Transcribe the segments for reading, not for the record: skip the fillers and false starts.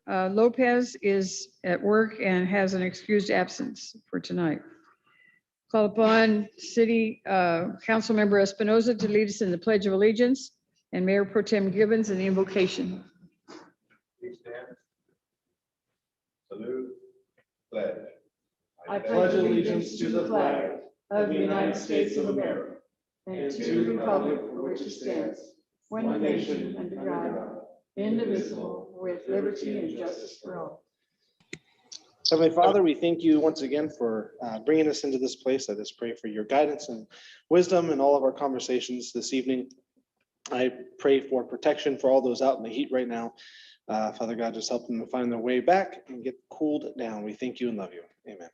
Lopez is at work and has an excused absence for tonight. Call upon City Council Member Espinoza to lead us in the Pledge of Allegiance and Mayor Pro Tem Gibbons in the invocation. Please stand. Salute. Pledge. I pledge allegiance to the flag of the United States of America and to the republic for which it stands, one nation under God, indivisible, with liberty and justice for all. Heavenly Father, we thank you once again for bringing us into this place. I just pray for your guidance and wisdom in all of our conversations this evening. I pray for protection for all those out in the heat right now. Father God, just help them to find their way back and get cooled down. We thank you and love you. Amen.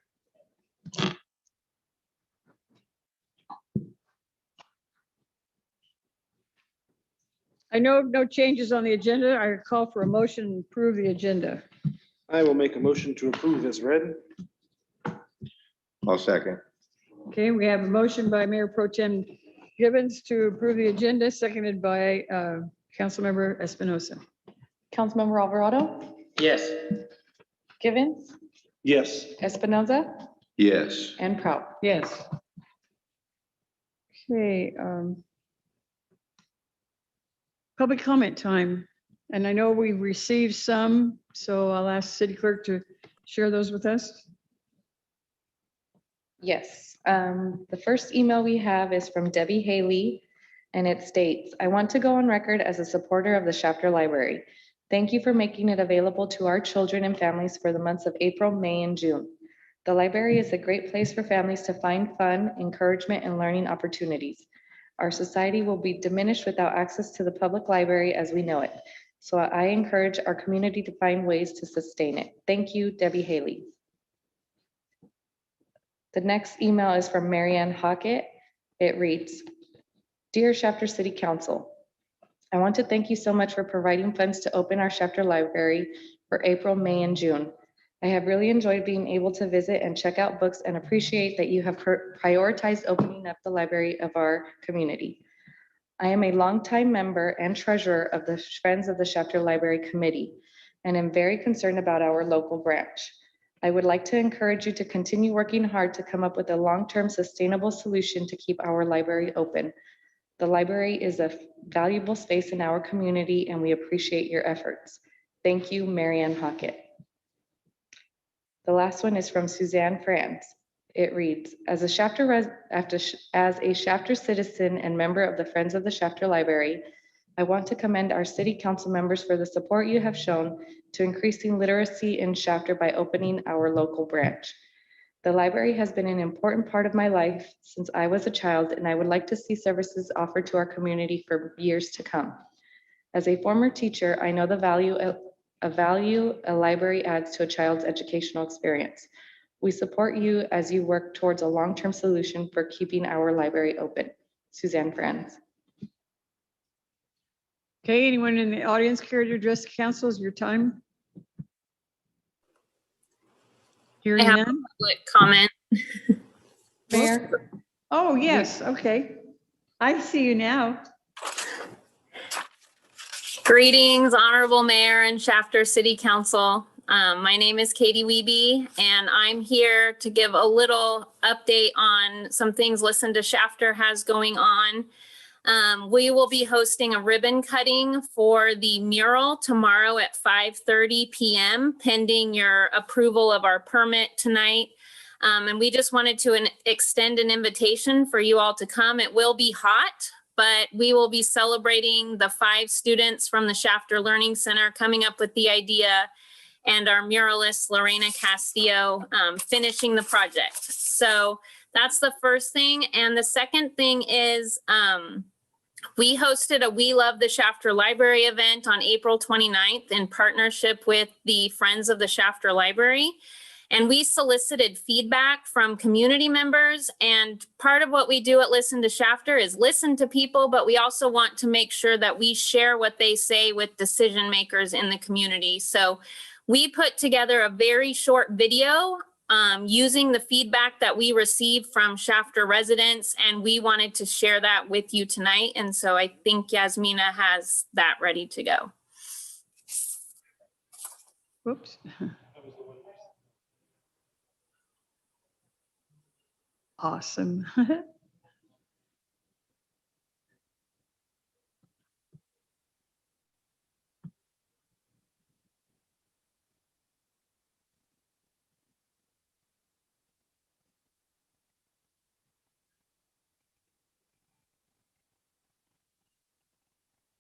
I know no changes on the agenda. I call for a motion to approve the agenda. I will make a motion to approve as read. I'll second. Okay, we have a motion by Mayor Pro Tem Gibbons to approve the agenda, seconded by Councilmember Espinoza. Councilmember Alvarado, Yes. Givens, Yes. Espinoza, Yes. and Prout. Yes. Okay. Public comment time. And I know we received some, so I'll ask City Clerk to share those with us. Yes, the first email we have is from Debbie Haley, and it states, "I want to go on record as a supporter of the Shafter Library. Thank you for making it available to our children and families for the months of April, May, and June. The library is a great place for families to find fun, encouragement, and learning opportunities. Our society will be diminished without access to the public library as we know it. So I encourage our community to find ways to sustain it. Thank you, Debbie Haley." The next email is from Marianne Hockett. It reads, "Dear Shafter City Council, I want to thank you so much for providing funds to open our Shafter Library for April, May, and June. I have really enjoyed being able to visit and check out books and appreciate that you have prioritized opening up the library of our community. I am a longtime member and treasurer of the Friends of the Shafter Library Committee and am very concerned about our local branch. I would like to encourage you to continue working hard to come up with a long-term sustainable solution to keep our library open. The library is a valuable space in our community and we appreciate your efforts. Thank you, Marianne Hockett." The last one is from Suzanne Franz. It reads, as a Shafter citizen and member of the Friends of the Shafter Library, I want to commend our city council members for the support you have shown to increasing literacy in Shafter by opening our local branch. The library has been an important part of my life since I was a child, and I would like to see services offered to our community for years to come. As a former teacher, I know the value a library adds to a child's educational experience. We support you as you work towards a long-term solution for keeping our library open. Suzanne Franz. Okay, anyone in the audience care to address the council? Is your time? Hearing I have none? a public comment. Mayor. Oh, yes, okay. I see you now. Greetings, Honorable Mayor and Shafter City Council. My name is Katie Wiebe, and I'm here to give a little update on some things Listen to Shafter has going on. We will be hosting a ribbon cutting for the mural tomorrow at 5:30 p.m. pending your approval of our permit tonight. And we just wanted to extend an invitation for you all to come. It will be hot, but we will be celebrating the 5 students from the Shafter Learning Center coming up with the idea, and our muralist, Lorena Castillo, finishing the project. So that's the first thing. And the second thing is we hosted a We Love the Shafter Library event on April 29th in partnership with the Friends of the Shafter Library. And we solicited feedback from community members. And part of what we do at Listen to Shafter is listen to people, but we also want to make sure that we share what they say with decision makers in the community. So we put together a very short video using the feedback that we received from Shafter residents, and we wanted to share that with you tonight. And so I think Yasmina has that ready to go. Whoops. Awesome.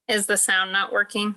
Is the sound not working?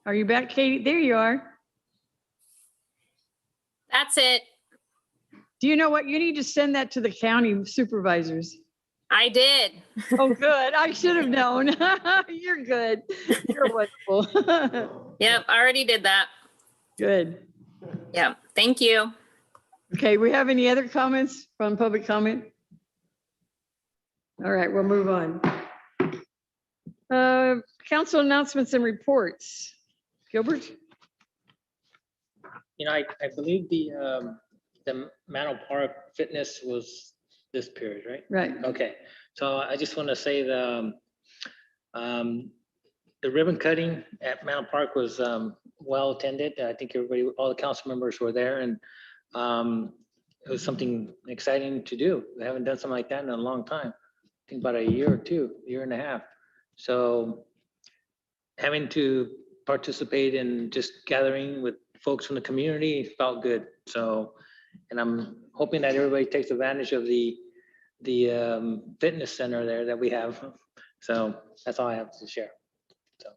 Are you back, Katie? There you are. That's it. Do you know what? You need to send that to the county supervisors. I did. Oh, good. I should have known. You're good. You're wonderful. Yep, I already did that. Good. Yep, thank you. Okay, we have any other comments from public comment? All right, we'll move on. Council announcements and reports. Gilbert? You know, I believe the Manor Park Fitness was this period, right? Right. Okay, so I just want to say the ribbon cutting at Manor Park was well attended. I think everybody, all the council members were there, and it was something exciting to do. We haven't done something like that in a long time. I think about a year or two, year and a half. So having to participate in just gathering with folks from the community felt good. So, and I'm hoping that everybody takes advantage of the fitness center there that we have. So that's all I have to share. So.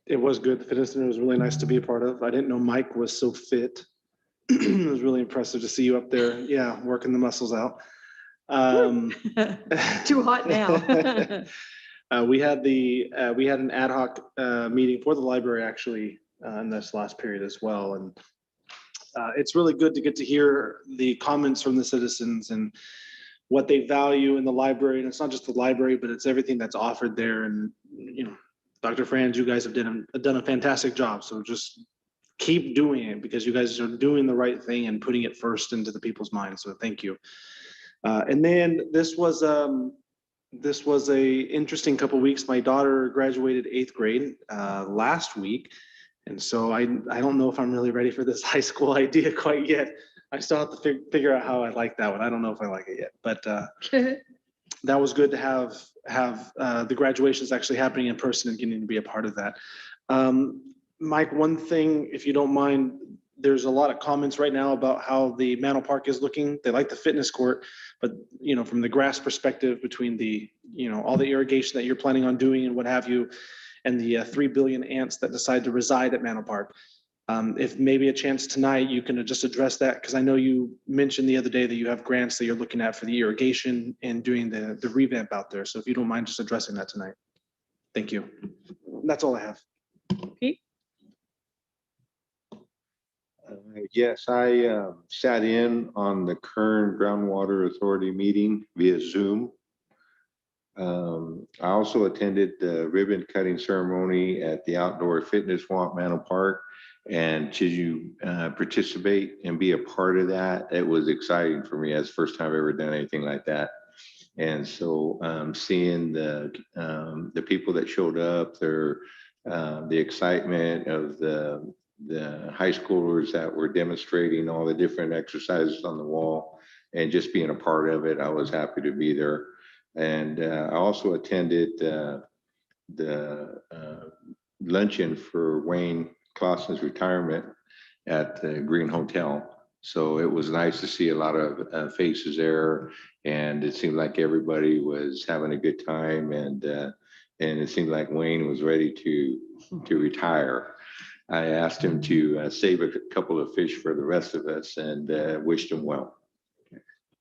It was good. The fitness center was really nice to be a part of. I didn't know Mike was so fit. It was really impressive to see you up there. Yeah, working the muscles out. Too hot now. We had an ad hoc meeting for the library actually in this last period as well, and it's really good to get to hear the comments from the citizens and what they value in the library. And it's not just the library, but it's everything that's offered there. And you know, Dr. Franz, you guys have done a fantastic job. So just keep doing it because you guys are doing the right thing and putting it first into the people's minds. So thank you. And then this was a interesting couple of weeks. My daughter graduated 8th grade last week. And so I don't know if I'm really ready for this high school idea quite yet. I still have to figure out how I like that one. I don't know if I like it yet, but that was good to have the graduations actually happening in person and getting to be a part of that. Mike, one thing, if you don't mind, there's a lot of comments right now about how the Manor Park is looking. They like the fitness court, but you know, from the grass perspective, between the, you know, all the irrigation that you're planning on doing and what have you, and the 3 billion ants that decide to reside at Manor Park. If maybe a chance tonight, you can just address that, because I know you mentioned the other day that you have grants that you're looking at for the irrigation and doing the revamp out there. So if you don't mind just addressing that tonight. Thank you. That's all I have. Pete? Yes, I sat in on the current Groundwater Authority meeting via Zoom. I also attended the ribbon cutting ceremony at the Outdoor Fitness Walk Manor Park. And to participate and be a part of that, it was exciting for me. That's the first time I've ever done anything like that. And so seeing the people that showed up, the excitement of the high schoolers that were demonstrating all the different exercises on the wall, and just being a part of it, I was happy to be there. And I also attended the luncheon for Wayne Clawson's retirement at the Green Hotel. So it was nice to see a lot of faces there, and it seemed like everybody was having a good time, and it seemed like Wayne was ready to retire. I asked him to save a couple of fish for the rest of us, and wished him well.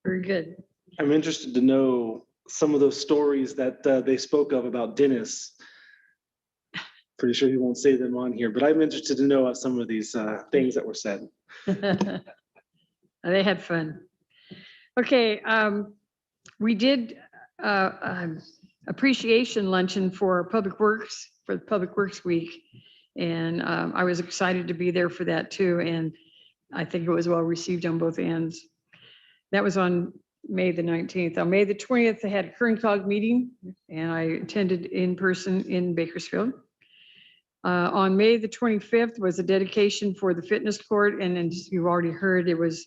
Very good. I'm interested to know some of those stories that they spoke of about Dennis. Pretty sure he won't say them on here, but I'm interested to know some of these things that were said. They had fun. Okay, we did appreciation luncheon for Public Works, for the Public Works Week. And I was excited to be there for that too. And I think it was well received on both ends. That was on May the 19th. On May the 20th, they had a Kern Cog meeting, and I attended in person in Bakersfield. On May the 25th was a dedication for the fitness court. And as you've already heard, it was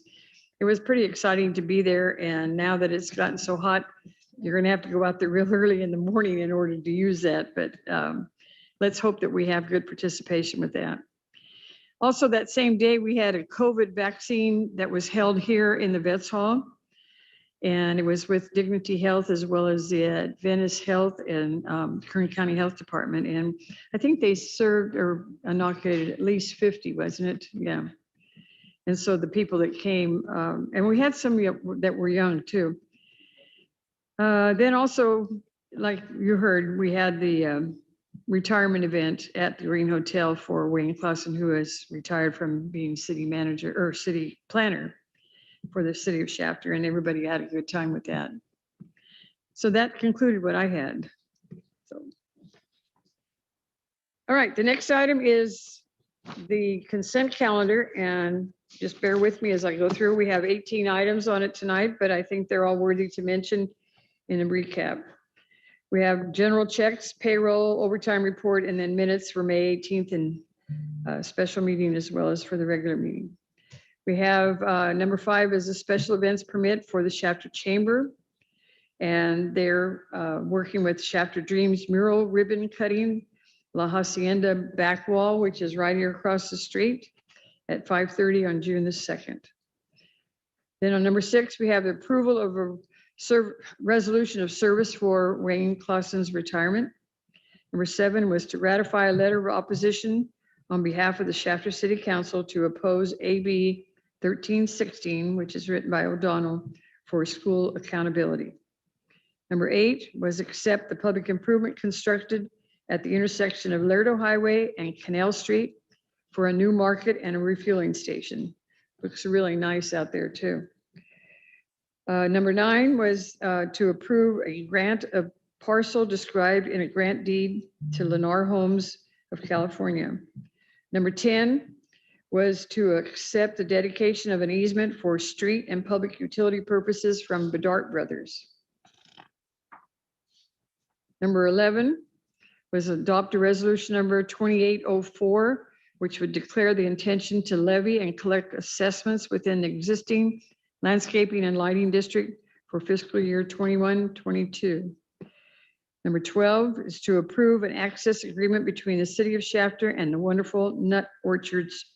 pretty exciting to be there. And now that it's gotten so hot, you're gonna have to go out there real early in the morning in order to use that. But let's hope that we have good participation with that. Also, that same day, we had a COVID vaccine that was held here in the Vets Hall. And it was with Dignity Health as well as the Adventist Health and Kern County Health Department. And I think they served or inoculated at least 50, wasn't it? Yeah. And so the people that came, and we had some that were young too. Then also, like you heard, we had the retirement event at the Green Hotel for Wayne Clawson, who is retired from being city manager or city planner for the city of Shafter, and everybody had a good time with that. So that concluded what I had. So, all right, the next item is the consent calendar, and just bear with me as I go through. We have 18 items on it tonight, but I think they're all worthy to mention in a recap. We have general checks, payroll, overtime report, and then minutes for May 18th and special meeting as well as for the regular meeting. We have number 5 is a special events permit for the Shafter Chamber. And they're working with Shafter Dreams mural ribbon cutting, La Hacienda back wall, which is right here across the street at 5:30 on June the 2nd. Then on number 6, we have the approval of a resolution of service for Wayne Clawson's retirement. Number 7 was to ratify a letter of opposition on behalf of the Shafter City Council to oppose AB 1316, which is written by O'Donnell, for school accountability. Number 8 was accept the public improvement constructed at the intersection of Lerdo Highway and Canal Street for a new market and a refueling station. Looks really nice out there too. Number 9 was to approve a grant of parcel described in a grant deed to Lennar Homes of California. Number 10 was to accept the dedication of an easement for street and public utility purposes from Bedart Brothers. Number 11 was adopt a resolution number 2804, which would declare the intention to levy and collect assessments within the existing landscaping and lighting district for fiscal year 21-22. Number 12 is to approve an access agreement between the city of Shafter and the Wonderful Nut Orchards,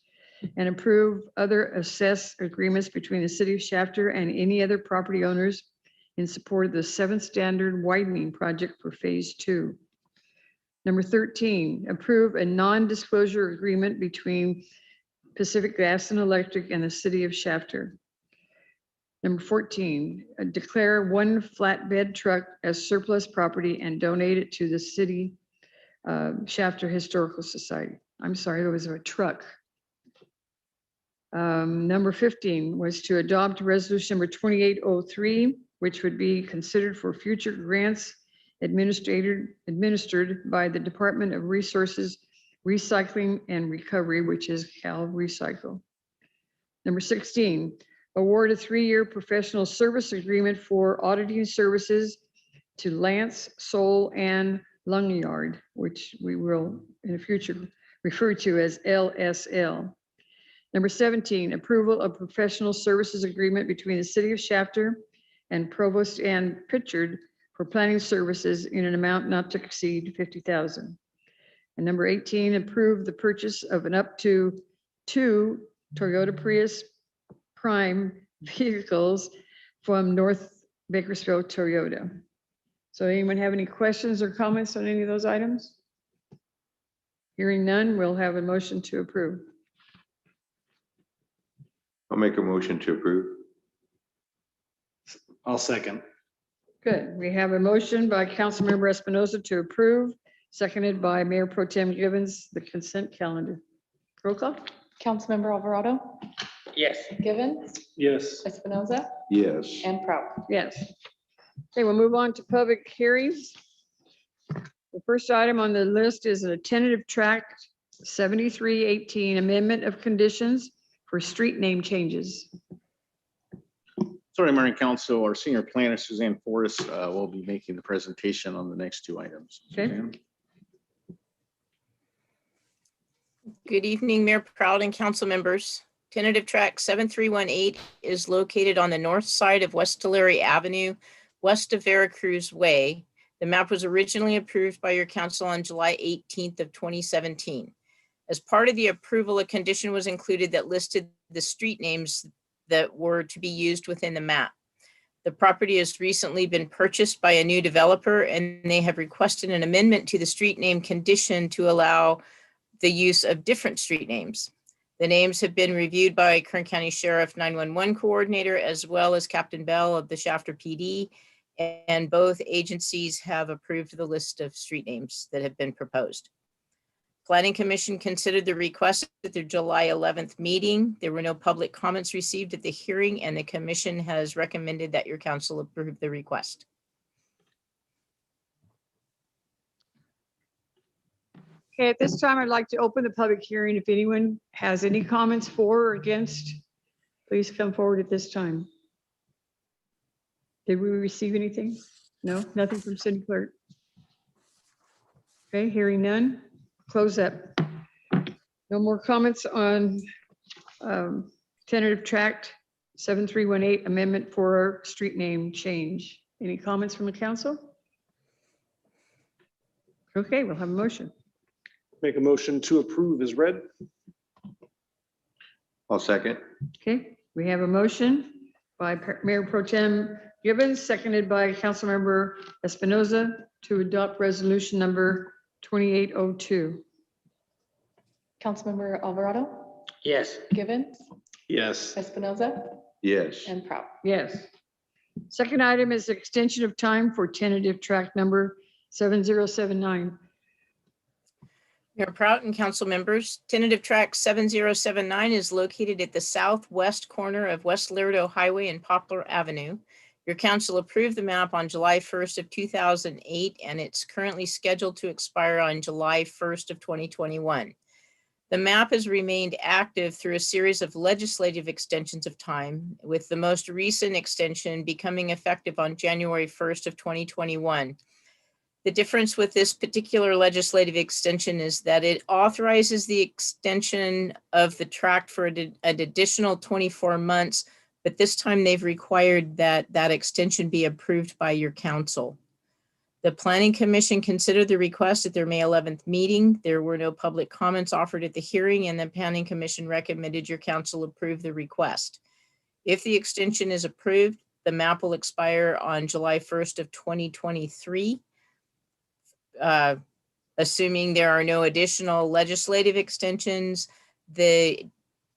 and approve other assess agreements between the city of Shafter and any other property owners in support of the 7th Standard Widening Project for Phase 2. Number 13, approve a non-disclosure agreement between Pacific Gas and Electric and the city of Shafter. Number 14, declare one flatbed truck as surplus property and donate it to the city Shafter Historical Society. I'm sorry, there was a truck. Number 15 was to adopt resolution number 2803, which would be considered for future grants administered by the Department of Resources, Recycling and Recovery, which is Cal Recycle. Number 16, award a 3-year professional service agreement for auditing services to Lance, Soul, and Lungyard, which we will in the future refer to as LSL. Number 17, approval of professional services agreement between the City of Shafter and Provost and Pritchard for planning services in an amount not to exceed $50,000. And number 18, approve the purchase of an up to 2 Toyota Prius Prime vehicles from North Bakersfield Toyota. So anyone have any questions or comments on any of those items? Hearing none, we'll have a motion to approve. I'll make a motion to approve. I'll second. Good. We have a motion by Councilmember Espinoza to approve, seconded by Mayor Pro Tem Givens, the consent calendar. Roll call? Councilmember Alvarado, Yes. Givens, Yes. Espinoza, Yes. and Prout. Yes. Okay, we'll move on to public hearings. The first item on the list is a tentative tract 7318 amendment of conditions for street name changes. Sorry, Mayor and Council, our senior planner Suzanne Forrest will be making the presentation on the next 2 items. Okay. Suzanne? Good evening, Mayor Proud and council members. Tentative tract 7318 is located on the north side of West Tulare Avenue, west of Veracruz Way. The map was originally approved by your council on July 18th of 2017. As part of the approval, a condition was included that listed the street names that were to be used within the map. The property has recently been purchased by a new developer, and they have requested an amendment to the street name condition to allow the use of different street names. The names have been reviewed by Kern County Sheriff 911 Coordinator, as well as Captain Bell of the Shafter PD, and both agencies have approved the list of street names that have been proposed. Planning Commission considered the request at their July 11th meeting. There were no public comments received at the hearing, and the commission has recommended that your council approve the request. Okay, at this time, I'd like to open the public hearing. If anyone has any comments for or against, please come forward at this time. Did we receive anything? No, nothing from city clerk. Okay, hearing none, close that. No more comments on tentative tract 7318 amendment for street name change. Any comments from the council? Okay, we'll have a motion. Make a motion to approve is read. I'll second. Okay, we have a motion by Mayor Pro Tem Gibbons, seconded by Councilmember Espinoza to adopt resolution number 2802. Councilmember Alvarado, Yes. Givens, Yes. Espinoza, Yes. and Prout. Yes. Second item is extension of time for tentative tract number 7079. Mayor Prout and council members, tentative tract 7079 is located at the southwest corner of West Laredo Highway and Poplar Avenue. Your council approved the map on July 1st of 2008, and it's currently scheduled to expire on July 1st of 2021. The map has remained active through a series of legislative extensions of time, with the most recent extension becoming effective on January 1st of 2021. The difference with this particular legislative extension is that it authorizes the extension of the tract for an additional 24 months, but this time they've required that that extension be approved by your council. The Planning Commission considered the request at their May 11th meeting. There were no public comments offered at the hearing, and the Planning Commission recommended your council approve the request. If the extension is approved, the map will expire on July 1st of 2023. Assuming there are no additional legislative extensions, the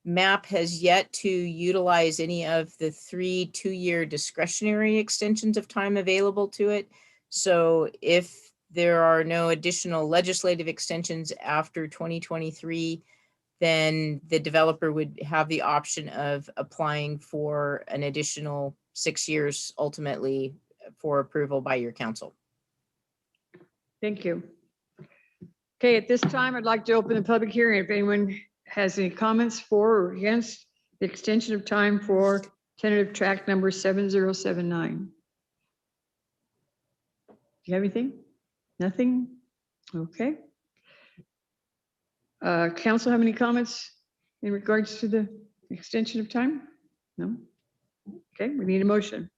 map has yet to utilize any of the 3 two-year discretionary extensions of time available to it. So if there are no additional legislative extensions after 2023, then the developer would have the option of applying for an additional 6 years ultimately for approval by your council. Thank you. Okay, at this time, I'd like to open the public hearing. If anyone has any comments for or against the extension of time for tentative track number 7079. Do you have anything? Nothing? Okay. Council have any comments in regards to the extension of time? No? Okay, we need a motion.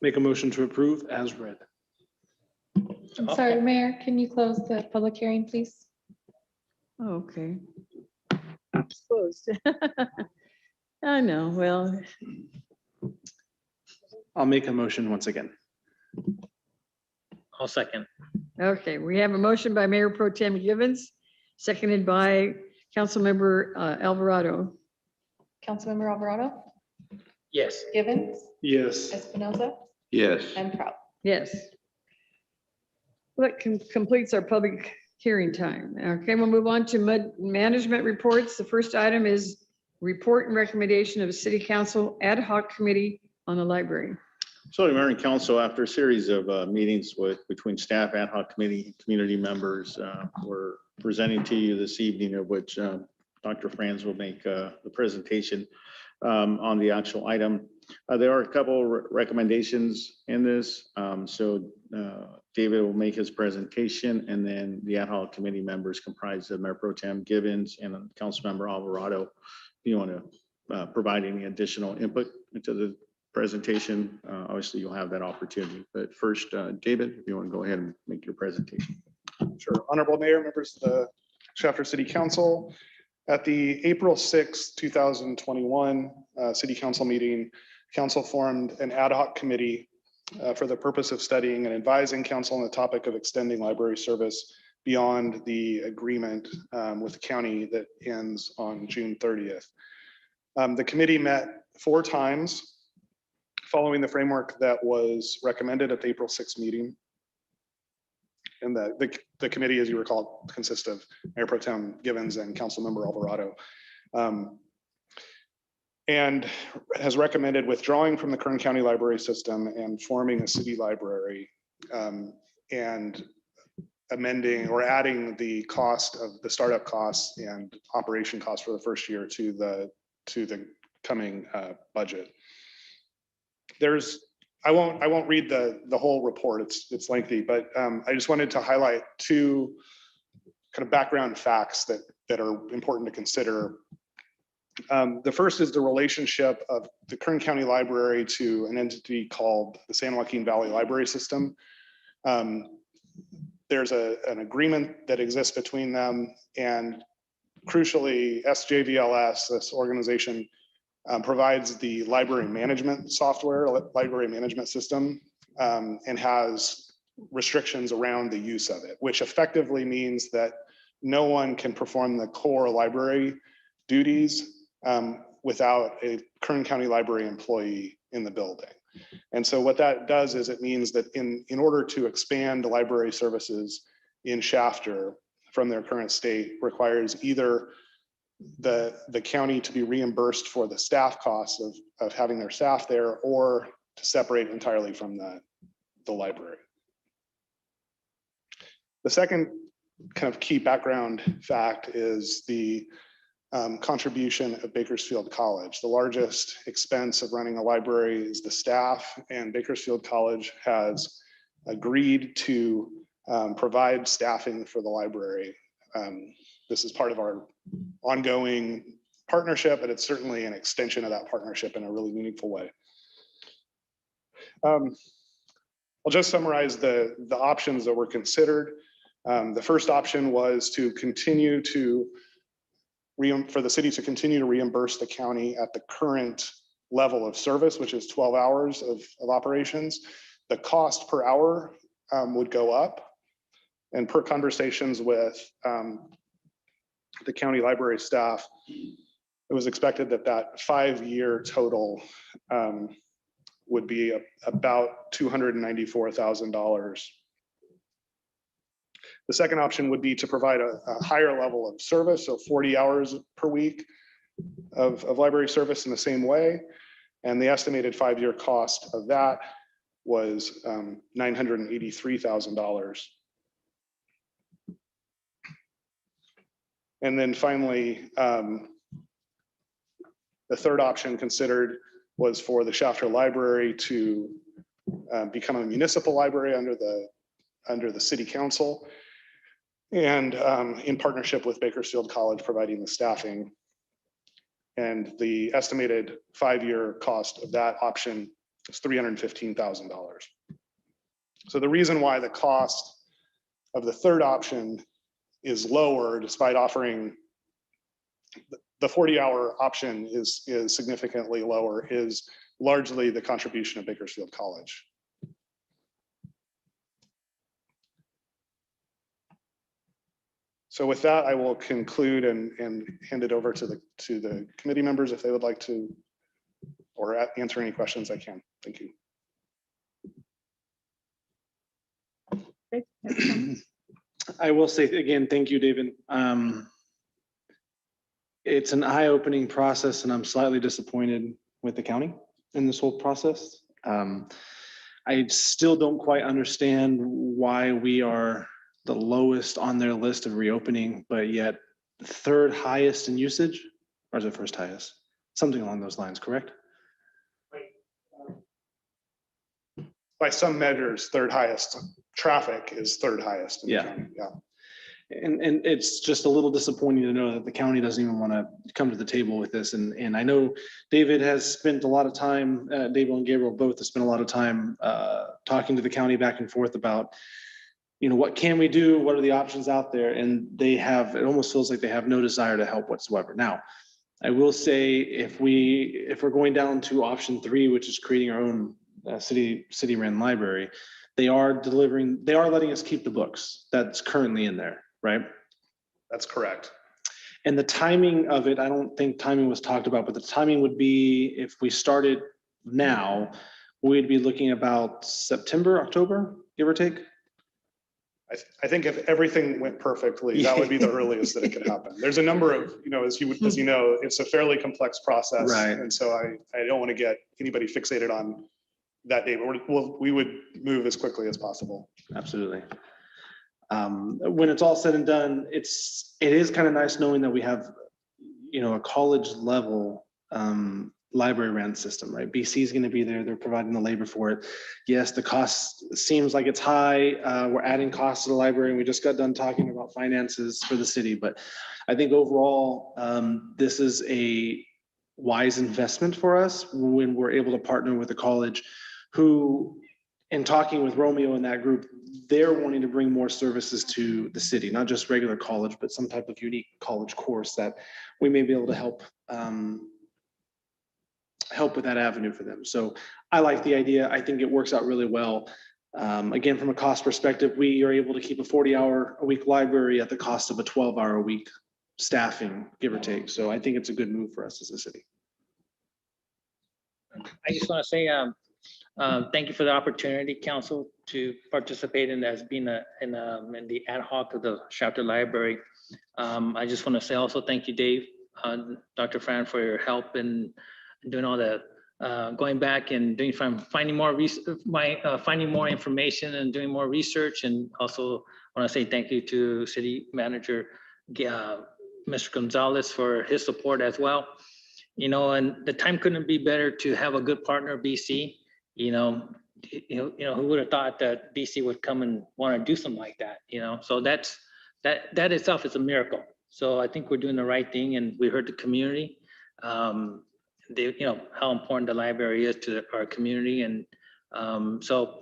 Make a motion to approve as read. I'm sorry, Mayor, can you close the public hearing, please? Oh, okay. It's closed. I know, well, I'll make a motion once again. I'll second. okay, we have a motion by Mayor Pro Tem Givens, seconded by Councilmember Alvarado. Councilmember Alvarado, Yes. Givens, Yes. Espinoza, Yes. and Prout. Yes. Well, that completes our public hearing time. Okay, we'll move on to management reports. The first item is report and recommendation of a city council ad hoc committee on the library. So Mayor and Council, after a series of meetings between staff, ad hoc committee, and community members, we're presenting to you this evening, of which Dr. Franz will make the presentation on the actual item. There are a couple recommendations in this. David will make his presentation, and then the ad hoc committee members comprised of Mayor Pro Tem Givens and Councilmember Alvarado. If you want to provide any additional input into the presentation, obviously you'll have that opportunity. But first, David, if you want to go ahead and make your presentation. Sure. Honorable Mayor, members of the Shafter City Council, at the April 6, 2021 City Council meeting, Council formed an ad hoc committee for the purpose of studying and advising Council on the topic of extending library service beyond the agreement with the county that ends on June 30th. The committee met 4 times following the framework that was recommended at the April 6th meeting. And the committee, as you recall, consists of Mayor Pro Tem Givens and Councilmember Alvarado. And has recommended withdrawing from the Kern County Library System and forming a city library, and amending or adding the cost of the startup costs and operation costs for the first year to the coming budget. I won't read the whole report. It's lengthy, but I just wanted to highlight 2 kind of background facts that are important to consider. The first is the relationship of the Kern County Library to an entity called the San Joaquin Valley Library System. There's an agreement that exists between them, and crucially, SJVLS, this organization, provides the library management software, library management system, and has restrictions around the use of it, which effectively means that no one can perform the core library duties without a Kern County Library employee in the building. And so what that does is it means that in order to expand library services in Shafter from their current state requires either the county to be reimbursed for the staff costs of having their staff there, or to separate entirely from the library. The second kind of key background fact is the contribution of Bakersfield College. The largest expense of running a library is the staff, and Bakersfield College has agreed to provide staffing for the library. This is part of our ongoing partnership, but it's certainly an extension of that partnership in a really meaningful way. I'll just summarize the options that were considered. The first option was to continue for the city to continue to reimburse the county at the current level of service, which is 12 hours of operations. The cost per hour would go up, and per conversations with the county library staff, it was expected that 5-year total would be about $294,000. The second option would be to provide a higher level of service, so 40 hours per week of library service in the same way. And the estimated 5-year cost of that was $983,000. And then finally, the third option considered was for the Shafter Library to become a municipal library under the city council, and in partnership with Bakersfield College providing the staffing. And the estimated 5-year cost of that option is $315,000. So the reason why the cost of the third option is lower, despite offering the 40-hour option is significantly lower, is largely the contribution of Bakersfield College. So with that, I will conclude and hand it over to the committee members if they would like to, or answer any questions I can. Thank you. I will say again, thank you, David. It's an eye-opening process, and I'm slightly disappointed with the county in this whole process. I still don't quite understand why we are the lowest on their list of reopening, but yet third highest in usage, or is it first highest? Something along those lines, correct? By some measures, third highest. Traffic is third highest in the county. Yeah. And it's just a little disappointing to know that the county doesn't even want to come to the table with this. And I know David has spent a lot of time, David and Gabriel both have spent a lot of time talking to the county back and forth about, what can we do? What are the options out there? And it almost feels like they have no desire to help whatsoever. Now, I will say if we're going down to option 3, which is creating our own city ran library, they are letting us keep the books that's currently in there, right? That's correct. And the timing of it, I don't think timing was talked about, but the timing would be, if we started now, we'd be looking about September, October, give or take. I think if everything went perfectly, that would be the earliest that it could happen. There's a number of, as you know, it's a fairly complex process. Right. And so I don't want to get anybody fixated on that date, but we would move as quickly as possible. Absolutely. When it's all said and done, it is kind of nice knowing that we have, a college level library rent system, right? BC is going to be there. They're providing the labor for it. Yes, the cost seems like it's high. We're adding costs to the library, and we just got done talking about finances for the city. But I think overall, this is a wise investment for us when we're able to partner with a college who, in talking with Romeo and that group, they're wanting to bring more services to the city, not just regular college, but some type of unique college course that we may be able to help with that avenue for them. So I like the idea. I think it works out really well. Again, from a cost perspective, we are able to keep a 40-hour-a-week library at the cost of a 12-hour-a-week staffing, give or take. So I think it's a good move for us as a city. I just want to say thank you for the opportunity, council, to participate in as being in the ad hoc of the Shafter Library. I just want to say also thank you, Dave, Dr. Fran, for your help in doing all the going back and finding more information and doing more research. And also want to say thank you to City Manager Mr. Gonzalez for his support as well. And the time couldn't be better to have a good partner, BC. Who would have thought that BC would come and want to do something like that? So that itself is a miracle. So I think we're doing the right thing, and we heard the community. How important the library is to our community, and so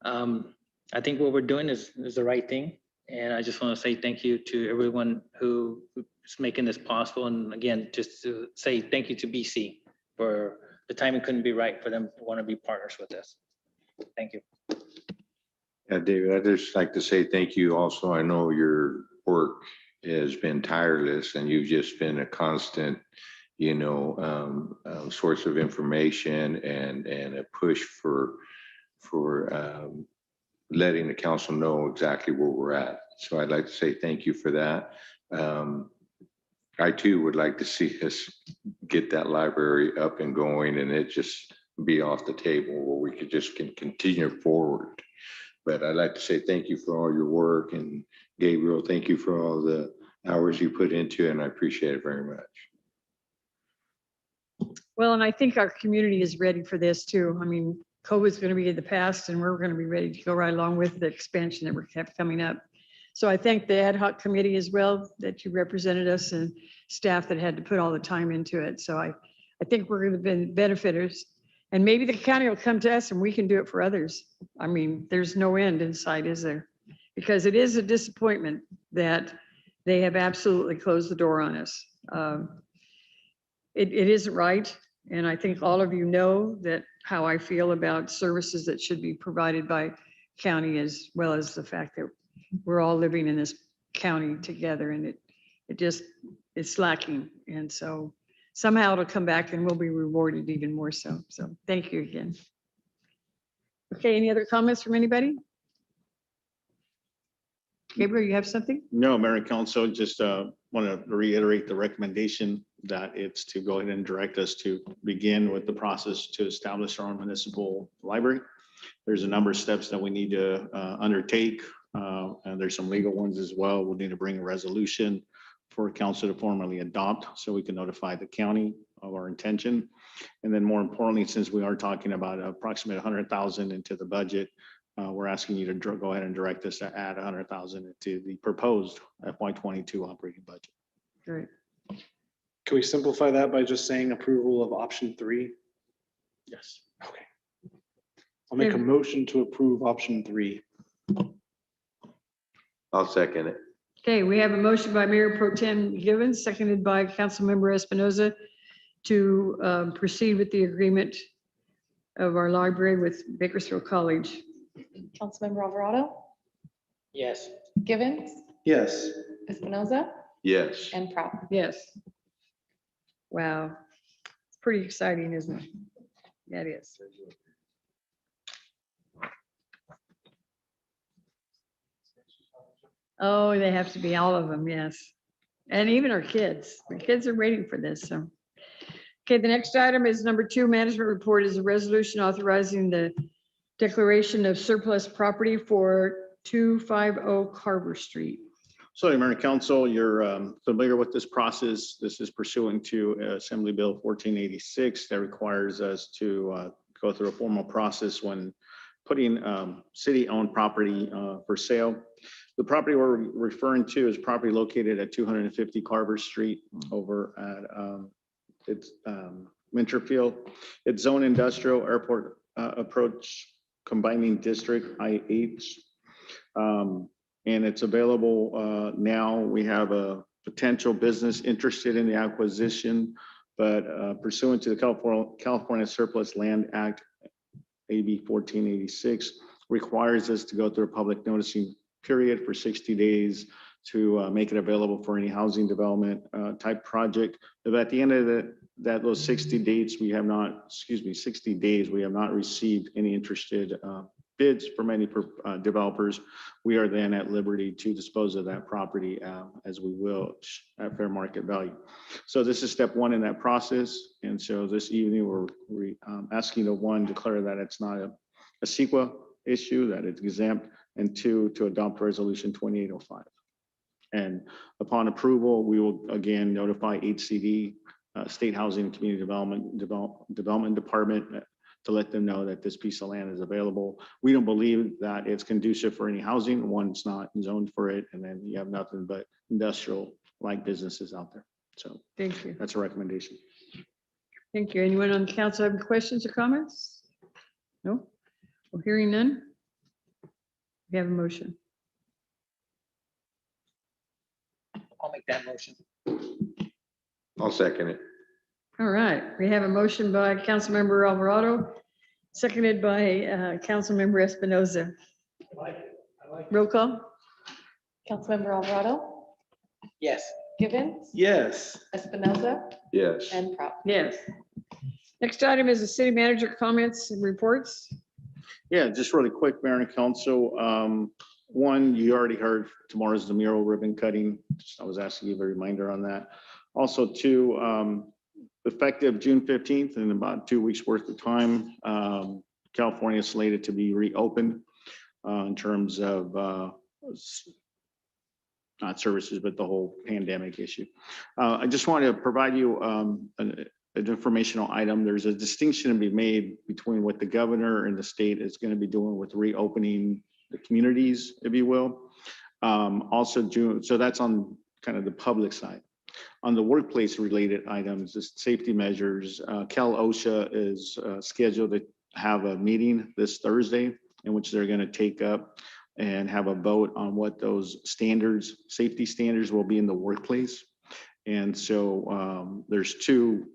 I think what we're doing is the right thing. And I just want to say thank you to everyone who is making this possible. And again, just to say thank you to BC for the timing couldn't be right for them to want to be partners with us. Thank you. Yeah, David, I'd just like to say thank you also. I know your work has been tireless, and you've just been a constant, source of information and a push for letting the council know exactly where we're at. So I'd like to say thank you for that. I too would like to see us get that library up and going, and it just be off the table, where we could just continue forward. But I'd like to say thank you for all your work, and Gabriel, thank you for all the hours you put into it, and I appreciate it very much. Well, and I think our community is ready for this too. I mean, COVID's going to be in the past, and we're going to be ready to go right along with the expansion that we have coming up. So I thank the ad hoc committee as well, that you represented us, and staff that had to put all the time into it. So I think we're going to be benefiters, and maybe the county will come to us and we can do it for others. I mean, there's no end in sight, is there? Because it is a disappointment that they have absolutely closed the door on us. It isn't right. And I think all of you know that how I feel about services that should be provided by county, as well as the fact that we're all living in this county together, and it's lacking. And so somehow it'll come back and we'll be rewarded even more so. So thank you again. Okay, any other comments from anybody? Gabriel, you have something? No, Mayor and Council, just want to reiterate the recommendation that it's to go ahead and direct us to begin with the process to establish our own municipal library. There's a number of steps that we need to undertake, and there's some legal ones as well. We'll need to bring a resolution for council to formally adopt, so we can notify the county of our intention. And then more importantly, since we are talking about approximately 100,000 into the budget, we're asking you to go ahead and direct us to add 100,000 into the proposed FY22 operating budget. Great. Can we simplify that by just saying approval of option 3? Yes. Okay. I'll make a motion to approve option 3. I'll second it. Okay, we have a motion by Mayor Pro Tem Givens, seconded by Councilmember Espinoza, to proceed with the agreement of our library with Bakersfield College. Councilmember Alvarado, Yes. Givens, Yes. Espinoza, Yes. and Prout. Yes. Wow. It's pretty exciting, isn't it? Yeah, it is. Oh, they have to be all of them, yes. And even our kids. The kids are waiting for this, so. Okay, the next item is number 2, management report, is a resolution authorizing the declaration of surplus property for 250 Carver Street. So, Mayor and Council, you're familiar with this process. This is pursuant to Assembly Bill 1486 that requires us to go through a formal process when putting city-owned property for sale. The property we're referring to is property located at 250 Carver Street over at Winterfield. It's zone industrial airport approach combining district IH. And it's available now. We have a potential business interested in the acquisition, but pursuant to the California Surplus Land Act, AB 1486, requires us to go through a public noticing period for 60 days to make it available for any housing development type project. If at the end of those 60 days, we have not received any interested bids from any developers, we are then at liberty to dispose of that property as we will at fair market value. So this is step 1 in that process. And so this evening, we're asking to 1, declare that it's not a CEQA issue, that it's exempt, and 2, to adopt resolution 2805. And upon approval, we will again notify HCD, State Housing and Community Development Department, to let them know that this piece of land is available. We don't believe that it's conducive for any housing. 1, it's not zoned for it, and then you have nothing but industrial-like businesses out there. So Thank you. that's a recommendation. Thank you. Anyone on the council have questions or comments? No? Well, hearing none. We have a motion. I'll make that motion. I'll second it. All right, we have a motion by Councilmember Alvarado, seconded by Councilmember Espinoza. Roll call? Councilmember Alvarado, Yes. Givens, Yes. Espinoza, Yes. and Prout. Yes. Next item is the city manager comments and reports. Yeah, just really quick, Mayor and Council. 1, you already heard, tomorrow's the mural ribbon cutting. I was asking you a reminder on that. Also 2, Effective June 15th, in about 2 weeks worth of time, California is slated to be reopened in terms of not services, but the whole pandemic issue. I just want to provide you an informational item. There's a distinction to be made between what the governor and the state is going to be doing with reopening the communities, if you will. Also June, so that's on kind of the public side. On the workplace related items, the safety measures, Cal OSHA is scheduled to have a meeting this Thursday in which they're going to take up and have a vote on what those standards, safety standards will be in the workplace. And so there's two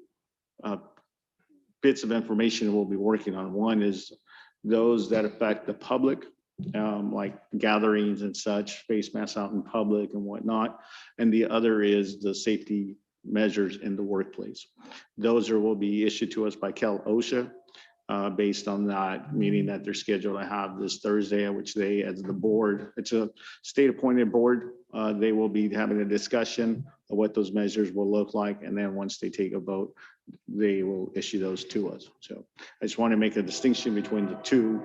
bits of information we'll be working on. One is those that affect the public, like gatherings and such, face masks out in public and whatnot. And the other is the safety measures in the workplace. Those will be issued to us by Cal OSHA based on that meeting that they're scheduled to have this Thursday, which they, as the board, it's a state appointed board. They will be having a discussion of what those measures will look like. And then once they take a vote, they will issue those to us. So I just want to make a distinction between the two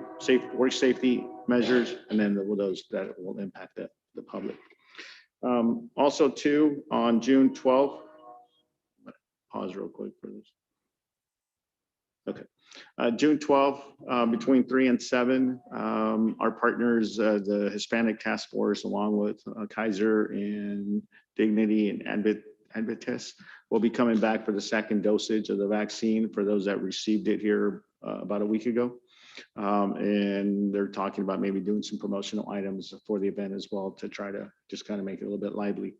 work safety measures and then those that will impact the public. Also too, on June 12th, pause real quick for this. Okay. June 12th, between 3 and 7, our partners, the Hispanic Task Force, along with Kaiser and Dignity and Advocates, will be coming back for the second dosage of the vaccine for those that received it here about a week ago. And they're talking about maybe doing some promotional items for the event as well to try to just kind of make it a little bit lively.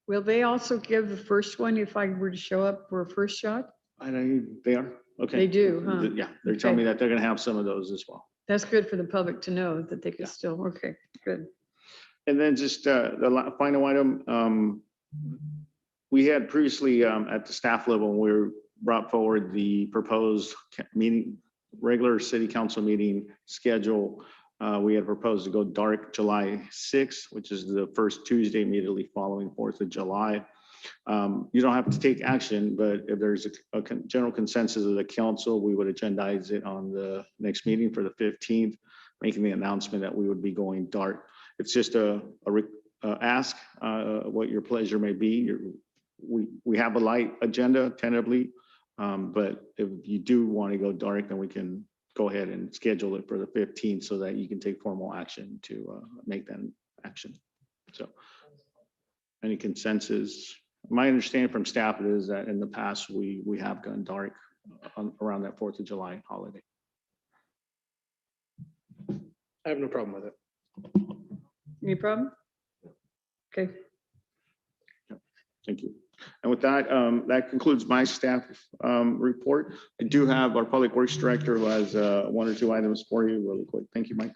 Will they also give the first one if I were to show up for a first shot? I know they are. Okay. They do, huh? Yeah, they're telling me that they're going to have some of those as well. That's good for the public to know that they could still, okay, good. And then just the final item, we had previously at the staff level, we brought forward the proposed meeting, regular city council meeting schedule. We had proposed to go dark July 6th, which is the first Tuesday immediately following 4th of July. You don't have to take action, but if there's a general consensus of the council, we would agendize it on the next meeting for the 15th, making the announcement that we would be going dark. It's just a ask what your pleasure may be. We have a light agenda tentatively, but if you do want to go dark, then we can go ahead and schedule it for the 15th so that you can take formal action to make that action. So any consensus? My understanding from staff is that in the past, we have gone dark around that 4th of July holiday. I have no problem with it. Any problem? Okay. Thank you. And with that, that concludes my staff report. I do have our Public Works Director who has 1 or 2 items for you really quick. Thank you, Mike.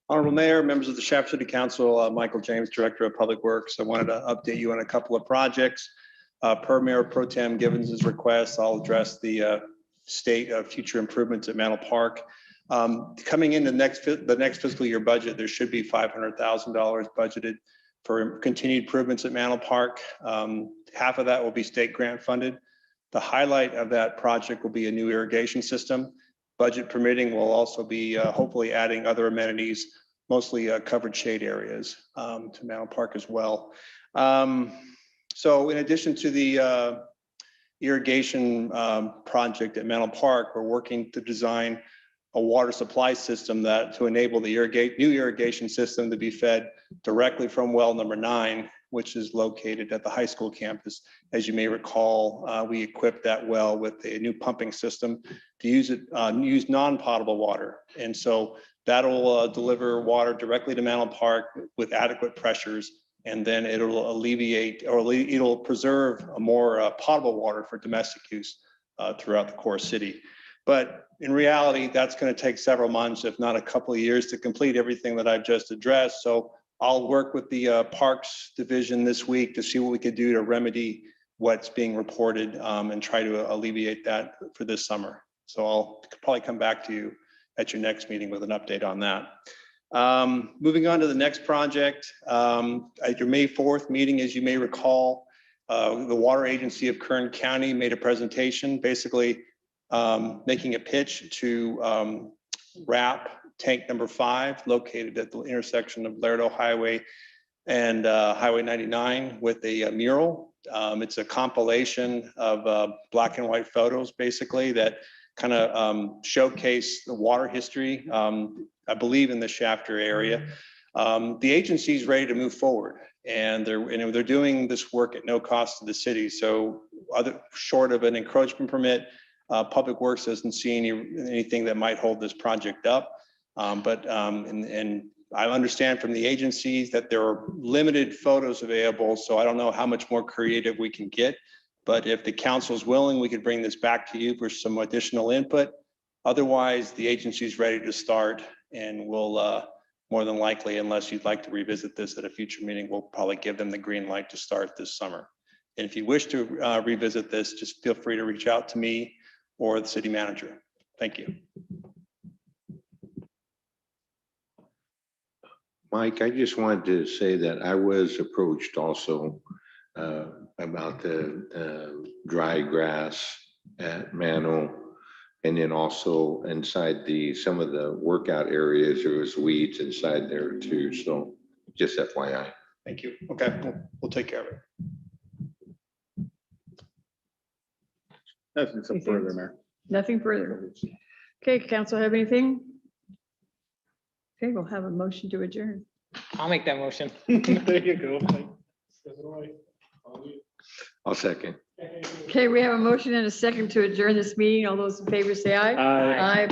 Honorable Mayor, members of the Shafter City Council, Michael James, Director of Public Works. I wanted to update you on a couple of projects. Per Mayor Pro Tem Givens' request, I'll address the state of future improvements at Mantle Park. Coming into the next fiscal year budget, there should be $500,000 budgeted for continued improvements at Mantle Park. Half of that will be state grant funded. The highlight of that project will be a new irrigation system. Budget permitting will also be hopefully adding other amenities, mostly covered shade areas to Mantle Park as well. So in addition to the irrigation project at Mantle Park, we're working to design a water supply system that to enable the new irrigation system to be fed directly from well number 9, which is located at the high school campus. As you may recall, we equipped that well with a new pumping system to use non-potable water. And so that'll deliver water directly to Mantle Park with adequate pressures. And then it'll alleviate or it'll preserve a more potable water for domestic use throughout the core city. But in reality, that's going to take several months, if not a couple of years, to complete everything that I've just addressed. So I'll work with the Parks Division this week to see what we could do to remedy what's being reported and try to alleviate that for this summer. So I'll probably come back to you at your next meeting with an update on that. Moving on to the next project, at your May 4th meeting, as you may recall, the Water Agency of Kern County made a presentation, basically making a pitch to wrap tank number 5, located at the intersection of Laredo Highway and Highway 99 with a mural. It's a compilation of black and white photos, basically, that kind of showcase the water history, I believe, in the Shafter area. The agency is ready to move forward, and they're doing this work at no cost to the city. So, short of an encroachment permit, Public Works doesn't see anything that might hold this project up. And I understand from the agencies that there are limited photos available, so I don't know how much more creative we can get. But if the council is willing, we could bring this back to you for some additional input. Otherwise, the agency is ready to start, and we'll more than likely, unless you'd like to revisit this at a future meeting, we'll probably give them the green light to start this summer. And if you wish to revisit this, just feel free to reach out to me or the city manager. Thank you. Mike, I just wanted to say that I was approached also about the dry grass at Mano, and then also inside some of the workout areas, there was weeds inside there too. So just FYI. Thank you. Okay, we'll take care of it. Nothing further, Mayor. Nothing further. Okay, council have anything? Okay, we'll have a motion to adjourn. I'll make that motion. There you go. I'll second. Okay, we have a motion and a second to adjourn this meeting. All those in favor say aye. Aye. Aye.